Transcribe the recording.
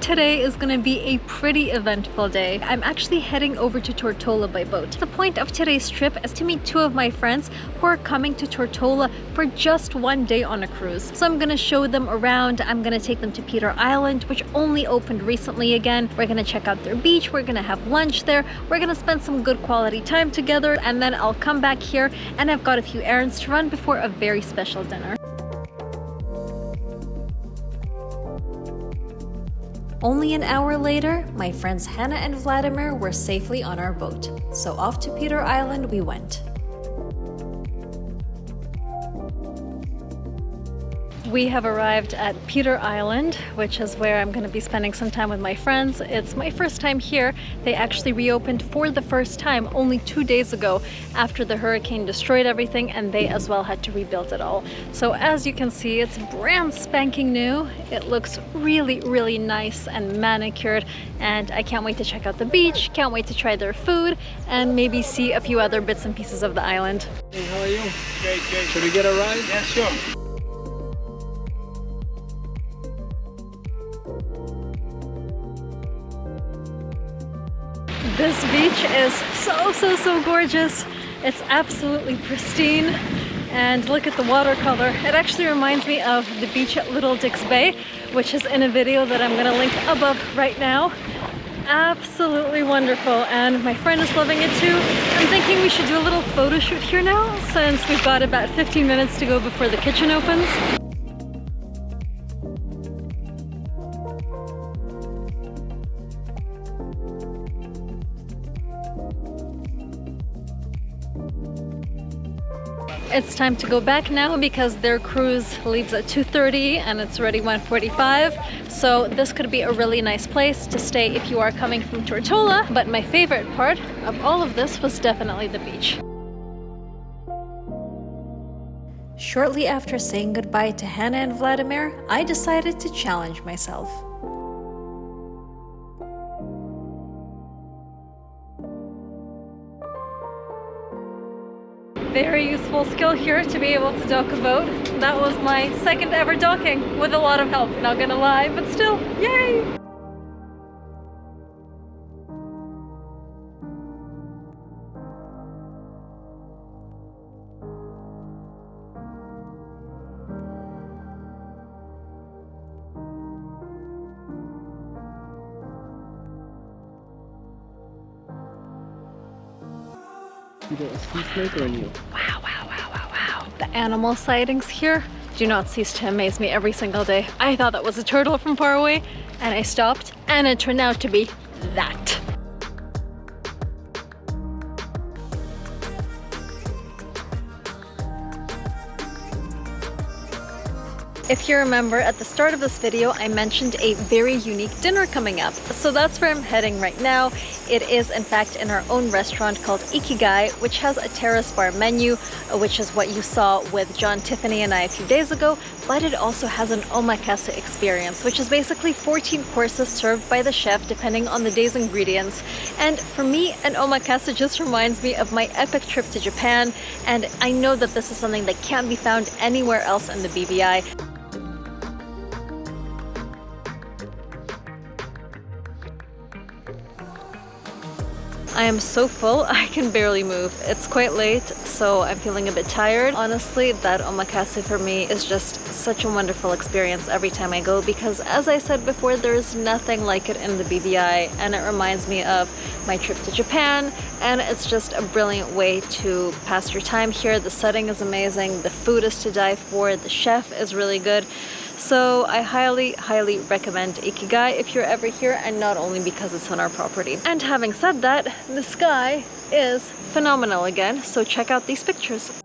Today is going to be a pretty eventful day. I'm actually heading over to Tortola by boat. The point of today's trip is to meet two of my friends who are coming to Tortola for just one day on a cruise. So I'm going to show them around. I'm going to take them to Peter Island, which only opened recently again. We're going to check out their beach. We're going to have lunch there. We're going to spend some good quality time together, and then I'll come back here and I've got a few errands to run before a very special dinner. Only an hour later, my friends Hannah and Vladimir were safely on our boat. So off to Peter Island we went. We have arrived at Peter Island, which is where I'm going to be spending some time with my friends. It's my first time here. They actually reopened for the first time only 2 days ago after the hurricane destroyed everything, and they as well had to rebuild it all. So as you can see, it's brand spanking new. It looks really, really nice and manicured, and I can't wait to check out the beach, can't wait to try their food, and maybe see a few other bits and pieces of the island. Hey, how are you? Great. Should we get a ride? Yeah, sure. This beach is so gorgeous. It's absolutely pristine, and look at the watercolor. It actually reminds me of the beach at Little Dick's Bay, which is in a video that I'm gonna link above right now. Absolutely wonderful, and my friend is loving it too. I'm thinking we should do a little photo shoot here now, since we've got about 15 minutes to go before the kitchen opens. It's time to go back now because their cruise leaves at 2:30 and it's already 1:45. So this could be a really nice place to stay if you are coming from Tortola. But my favorite part of all of this was definitely the beach. Shortly after saying goodbye to Hannah and Vladimir, I decided to challenge myself. Very useful skill here to be able to dock a boat. That was my second ever docking with a lot of help, not gonna lie, but still, yay! Either a sea snake or a eel. Wow. The animal sightings here do not cease to amaze me every single day. I thought that was a turtle from far away, and I stopped, and it turned out to be that. If you remember, at the start of this video, I mentioned a very unique dinner coming up. So that's where I'm heading right now. It is, in fact, in our own restaurant called Ikigai, which has a terrace bar menu, which is what you saw with John, Tiffany, and I a few days ago. But it also has an omakase experience, which is basically 14 courses served by the chef depending on the day's ingredients. And for me, an omakase just reminds me of my epic trip to Japan. And I know that this is something that can't be found anywhere else in the BVI. I am so full, I can barely move. It's quite late, so I'm feeling a bit tired. Honestly, that omakase for me is just such a wonderful experience every time I go because, as I said before, there is nothing like it in the BVI, and it reminds me of my trip to Japan, and it's just a brilliant way to pass your time here. The setting is amazing, the food is to die for, the chef is really good. So I highly recommend Ikigai if you're ever here, and not only because it's on our property. And having said that, the sky is phenomenal again, so check out these pictures.